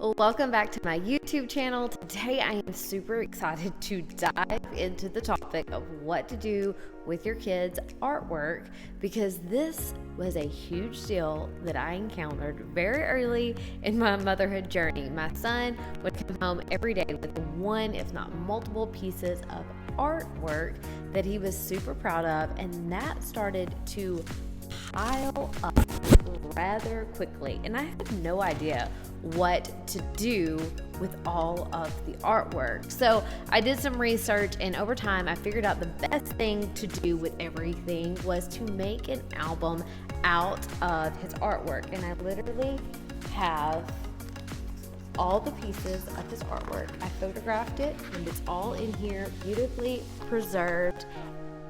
Welcome back to my YouTube channel. Today I am super excited to dive into the topic of what to do with your kids' artwork, because this was a huge deal that I encountered very early in my motherhood journey. My son would come home every day with one, if not multiple pieces of artwork that he was super proud of, and that started to pile up rather quickly, and I had no idea what to do with all of the artwork. So I did some research, and over time I figured out the best thing to do with everything was to make an album out of his artwork. And I literally have all the pieces of his artwork. I photographed it, and it's all in here, beautifully preserved,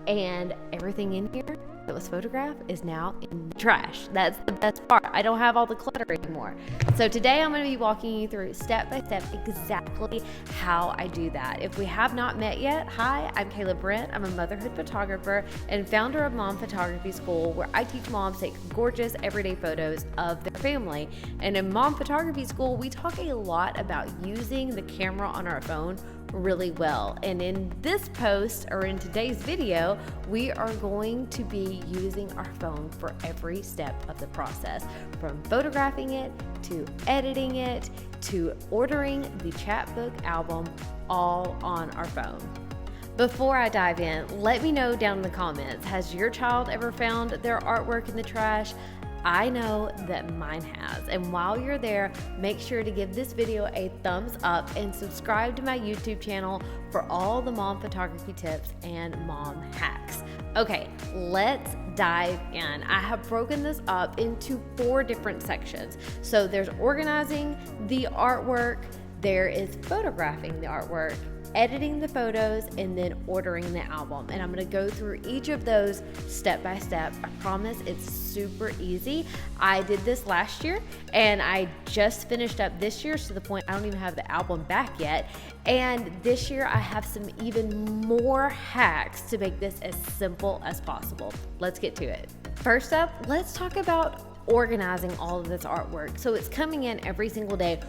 and everything in here that was photographed is now in the trash. That's the best part. I don't have all the clutter anymore. So today I'm going to be walking you through step by step exactly how I do that. If we have not met yet, hi, I'm Kayla Brent. I'm a motherhood photographer and founder of Mom Photography School, where I teach moms to take gorgeous everyday photos of their family. And in Mom Photography School, we talk a lot about using the camera on our phone really well. And in this post, or in today's video, we are going to be using our phone for every step of the process, from photographing it to editing it to ordering the chapbook album, all on our phone. Before I dive in, let me know down in the comments, has your child ever found their artwork in the trash? I know that mine has. And while you're there, make sure to give this video a thumbs up and subscribe to my YouTube channel for all the mom photography tips and mom hacks. Okay, let's dive in. I have broken this up into 4 different sections. So there's organizing the artwork, there is photographing the artwork, editing the photos, and then ordering the album. And I'm going to go through each of those step by step. I promise it's super easy. I did this last year, and I just finished up this year, to the point I don't even have the album back yet. And this year I have some even more hacks to make this as simple as possible. Let's get to it. First up, let's talk about organizing all of this artwork. So it's coming in every single day.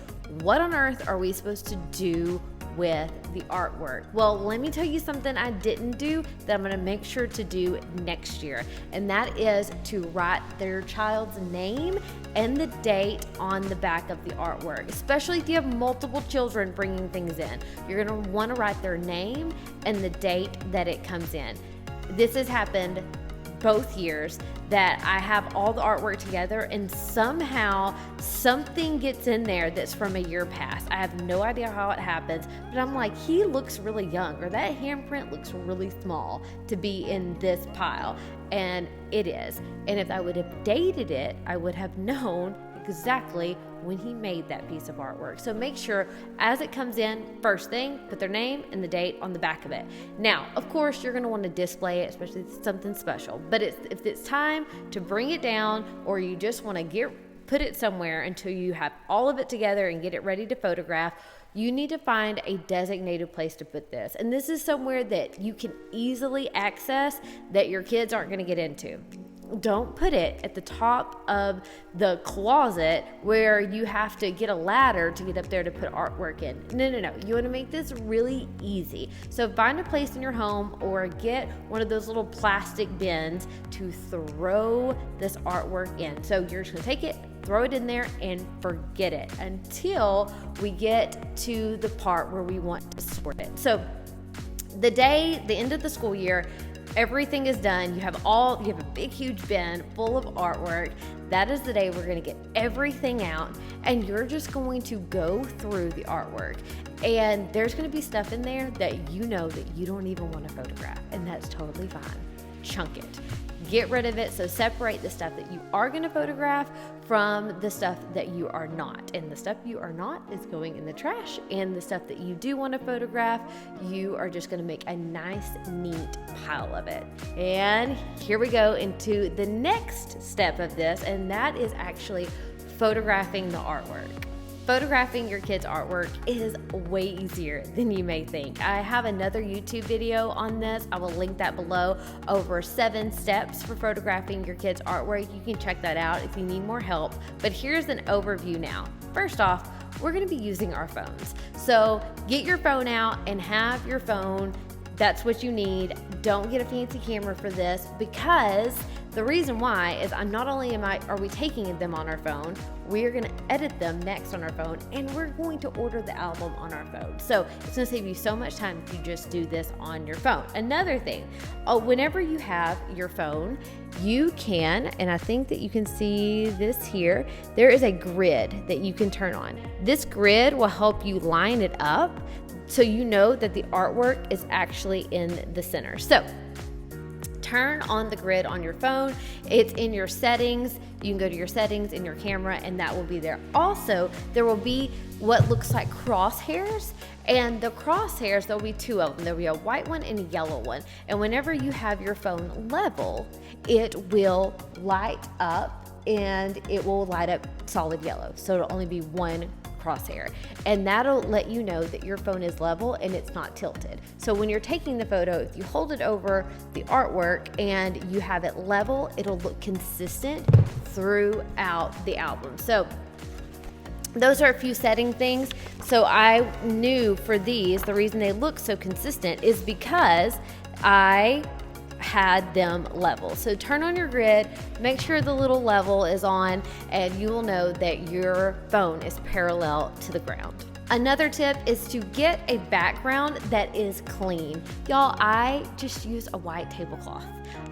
What on earth are we supposed to do with the artwork? Well, let me tell you something I didn't do that I'm going to make sure to do next year, and that is to write their child's name and the date on the back of the artwork. Especially if you have multiple children bringing things in, you're going to want to write their name and the date that it comes in. This has happened both years that I have all the artwork together, and somehow something gets in there that's from a year past. I have no idea how it happens, but I'm like, he looks really young, or that handprint looks really small to be in this pile, and it is. And if I would have dated it, I would have known exactly when he made that piece of artwork. So make sure as it comes in, first thing, put their name and the date on the back of it. Now, of course, you're going to want to display it, especially if it's something special. But if it's time to bring it down, or you just want to put it somewhere until you have all of it together and get it ready to photograph, you need to find a designated place to put this. And this is somewhere that you can easily access, that your kids aren't going to get into. Don't put it at the top of the closet where you have to get a ladder to get up there to put artwork in. No. You want to make this really easy. So find a place in your home, or get one of those little plastic bins to throw this artwork in. So you're just going to take it, throw it in there, and forget it until we get to the part where we want to sort it. So the end of the school year, everything is done. You have a big, huge bin full of artwork. That is the day we're going to get everything out, and you're just going to go through the artwork. And there's going to be stuff in there that you know that you don't even want to photograph, and that's totally fine. Chunk it. Get rid of it. So separate the stuff that you are going to photograph from the stuff that you are not. And the stuff you are not is going in the trash. And the stuff that you do want to photograph, you are just going to make a nice, neat pile of it. And here we go into the next step of this, and that is actually photographing the artwork. Photographing your kids' artwork is way easier than you may think. I have another YouTube video on this. I will link that below, over 7 steps for photographing your kids' artwork. You can check that out if you need more help. But here's an overview now. First off, we're going to be using our phones. So get your phone out and have your phone. That's what you need. Don't get a fancy camera for this, because the reason why is not only are we taking them on our phone, we are going to edit them next on our phone, and we're going to order the album on our phone. So it's going to save you so much time if you just do this on your phone. Another thing, whenever you have your phone, you can, and I think that you can see this here, there is a grid that you can turn on. This grid will help you line it up so you know that the artwork is actually in the center. So turn on the grid on your phone. It's in your settings. You can go to your settings in your camera, and that will be there. Also, there will be what looks like crosshairs, and the crosshairs, there'll be two of them. There'll be a white one and a yellow one. And whenever you have your phone level, it will light up, and it will light up solid yellow. So it'll only be one crosshair, and that'll let you know that your phone is level and it's not tilted. So when you're taking the photo, if you hold it over the artwork and you have it level, it'll look consistent throughout the album. So those are a few setting things. So I knew for these, the reason they look so consistent is because I had them level. So turn on your grid, make sure the little level is on, and you will know that your phone is parallel to the ground. Another tip is to get a background that is clean. Y'all, I just use a white tablecloth.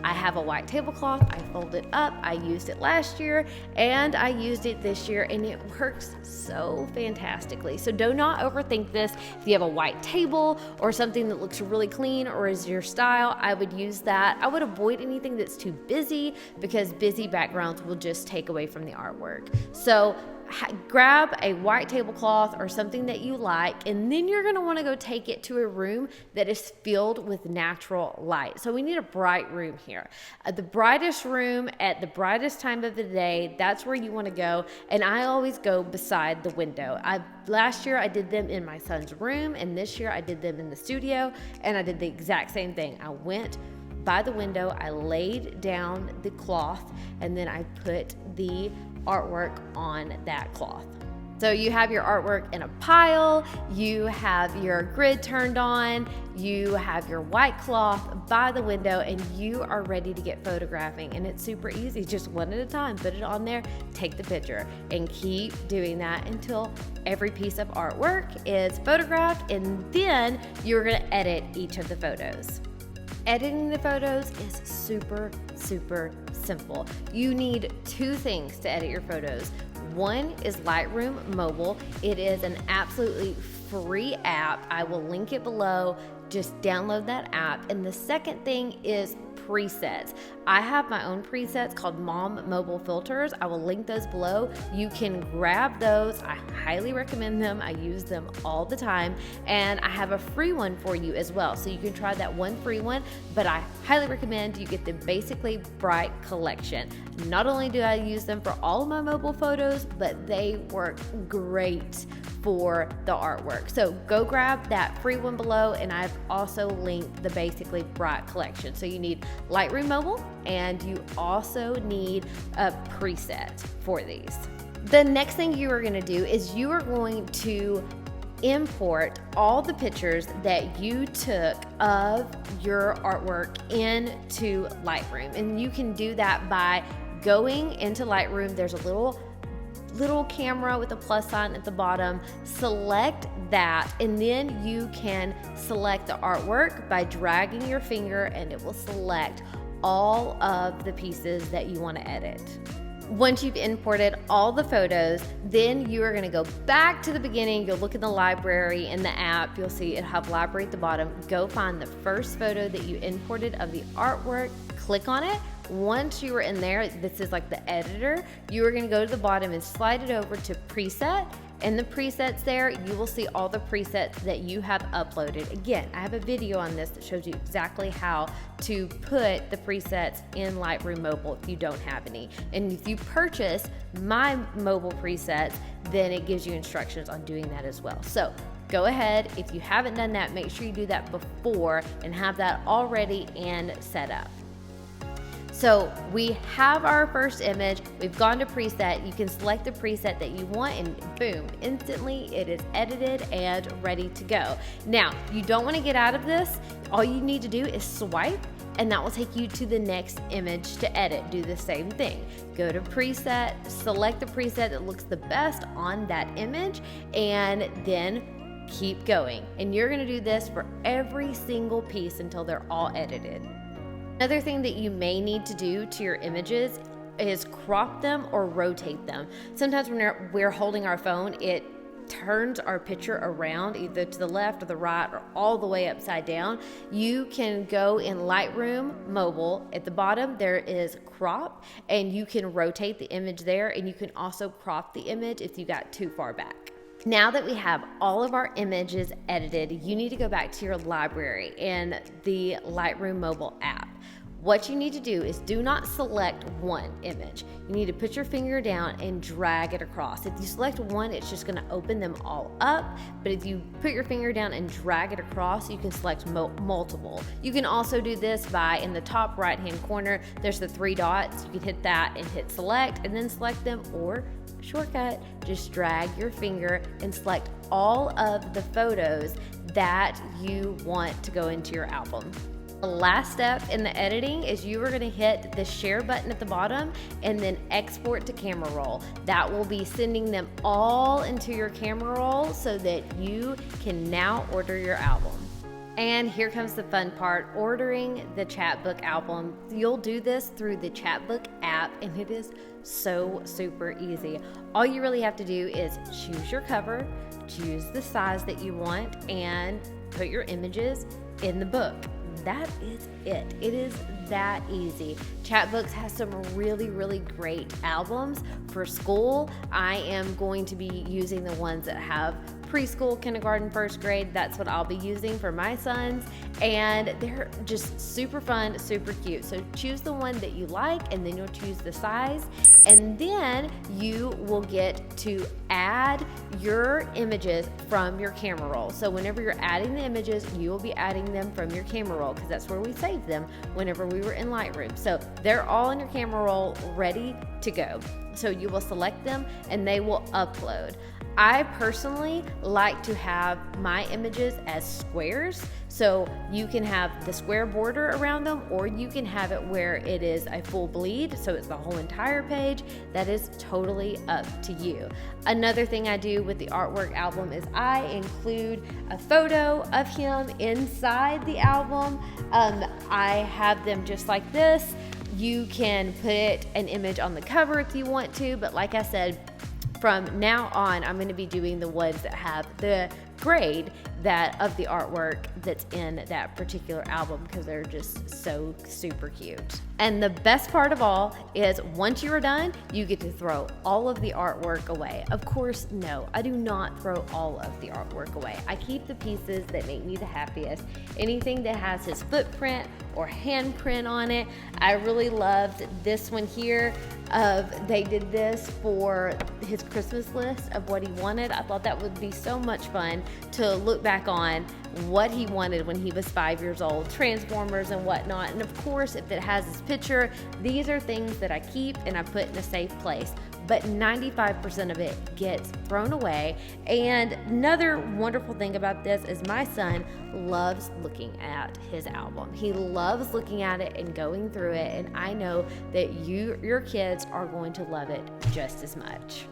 I have a white tablecloth, I fold it up, I used it last year, and I used it this year, and it works so fantastically. So do not overthink this. If you have a white table or something that looks really clean or is your style, I would use that. I would avoid anything that's too busy, because busy backgrounds will just take away from the artwork. So grab a white tablecloth or something that you like, and then you're going to want to go take it to a room that is filled with natural light. So we need a bright room here. The brightest room at the brightest time of the day, that's where you want to go. And I always go beside the window. Last year I did them in my son's room, and this year I did them in the studio, and I did the exact same thing. I went by the window, I laid down the cloth, and then I put the artwork on that cloth. So you have your artwork in a pile, you have your grid turned on, you have your white cloth by the window, and you are ready to get photographing. And it's super easy, just one at a time. Put it on there, take the picture, and keep doing that until every piece of artwork is photographed, and then you're gonna edit each of the photos. Editing the photos is super, super simple. You need two things to edit your photos. One is Lightroom Mobile. It is an absolutely free app. I will link it below. Just download that app. And the second thing is presets. I have my own presets called Mom Mobile Filters. I will link those below. You can grab those. I highly recommend them. I use them all the time. And I have a free one for you as well. So you can try that one free one, but I highly recommend you get the Basically Bright collection. Not only do I use them for all of my mobile photos, but they work great for the artwork. So go grab that free one below, and I've also linked the Basically Bright collection. So you need Lightroom Mobile, and you also need a preset for these. The next thing you are going to do is you are going to import all the pictures that you took of your artwork into Lightroom. And you can do that by going into Lightroom. There's a little camera with a plus sign at the bottom. Select that, and then you can select the artwork by dragging your finger, and it will select all of the pieces that you want to edit. Once you've imported all the photos, then you are going to go back to the beginning. You'll look in the library in the app. You'll see it have library at the bottom. Go find the first photo that you imported of the artwork. Click on it. Once you are in there, this is like the editor, you are going to go to the bottom and slide it over to preset. In the presets there, you will see all the presets that you have uploaded. Again, I have a video on this that shows you exactly how to put the presets in Lightroom Mobile if you don't have any. And if you purchase my mobile presets, then it gives you instructions on doing that as well. So go ahead, if you haven't done that, make sure you do that before and have that all ready and set up. So we have our first image, we've gone to preset, you can select the preset that you want and boom, instantly it is edited and ready to go. Now, you don't want to get out of this, all you need to do is swipe and that will take you to the next image to edit. Do the same thing. Go to preset, select the preset that looks the best on that image, and then keep going. And you're gonna do this for every single piece until they're all edited. Another thing that you may need to do to your images is crop them or rotate them. Sometimes when we're holding our phone, it turns our picture around either to the left or the right or all the way upside down. You can go in Lightroom Mobile. At the bottom there is crop, and you can rotate the image there, and you can also crop the image if you got too far back. Now that we have all of our images edited, you need to go back to your library in the Lightroom Mobile app. What you need to do is do not select one image. You need to put your finger down and drag it across. If you select one, it's just gonna open them all up. But if you put your finger down and drag it across, you can select multiple. You can also do this by, in the top right-hand corner, there's the 3 dots. You can hit that and hit select and then select them, or shortcut, just drag your finger and select all of the photos that you want to go into your album. The last step in the editing is you are going to hit the share button at the bottom and then export to camera roll. That will be sending them all into your camera roll so that you can now order your album. And here comes the fun part, ordering the chapbook album. You'll do this through the chapbook app, and it is so super easy. All you really have to do is choose your cover, choose the size that you want, and put your images in the book. That is it. It is that easy. Chapbooks has some really, really great albums for school. I am going to be using the ones that have preschool, kindergarten, first grade. That's what I'll be using for my sons. And they're just super fun, super cute. So choose the one that you like, and then you'll choose the size. And then you will get to add your images from your camera roll. So whenever you're adding the images, you will be adding them from your camera roll, because that's where we saved them whenever we were in Lightroom. So they're all in your camera roll, ready to go. So you will select them and they will upload. I personally like to have my images as squares, so you can have the square border around them, or you can have it where it is a full bleed, so it's the whole entire page. That is totally up to you. Another thing I do with the artwork album is I include a photo of him inside the album. I have them just like this. You can put an image on the cover if you want to, but like I said, from now on, I'm going to be doing the ones that have the grade of the artwork that's in that particular album, because they're just so super cute. And the best part of all is once you are done, you get to throw all of the artwork away. Of course, no, I do not throw all of the artwork away. I keep the pieces that make me the happiest. Anything that has his footprint or handprint on it. I really loved this one here. They did this for his Christmas list of what he wanted. I thought that would be so much fun to look back on what he wanted when he was 5 years old, Transformers and whatnot. And of course, if it has his picture, these are things that I keep and I put in a safe place. But 95% of it gets thrown away. And another wonderful thing about this is my son loves looking at his album. He loves looking at it and going through it. And I know that your kids are going to love it just as much.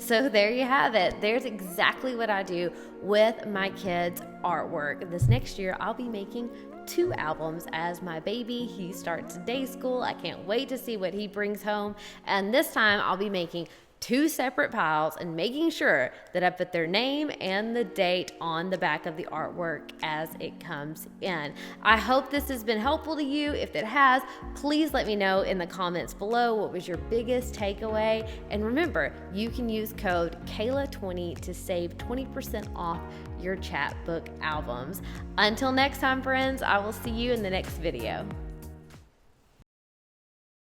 So there you have it. There's exactly what I do with my kids' artwork. This next year, I'll be making 2 albums as my baby. He starts day school. I can't wait to see what he brings home. And this time, I'll be making 2 separate piles and making sure that I put their name and the date on the back of the artwork as it comes in. I hope this has been helpful to you. If it has, please let me know in the comments below what was your biggest takeaway. And remember, you can use code Kayla20 to save 20% off your chapbook albums. Until next time, friends, I will see you in the next video.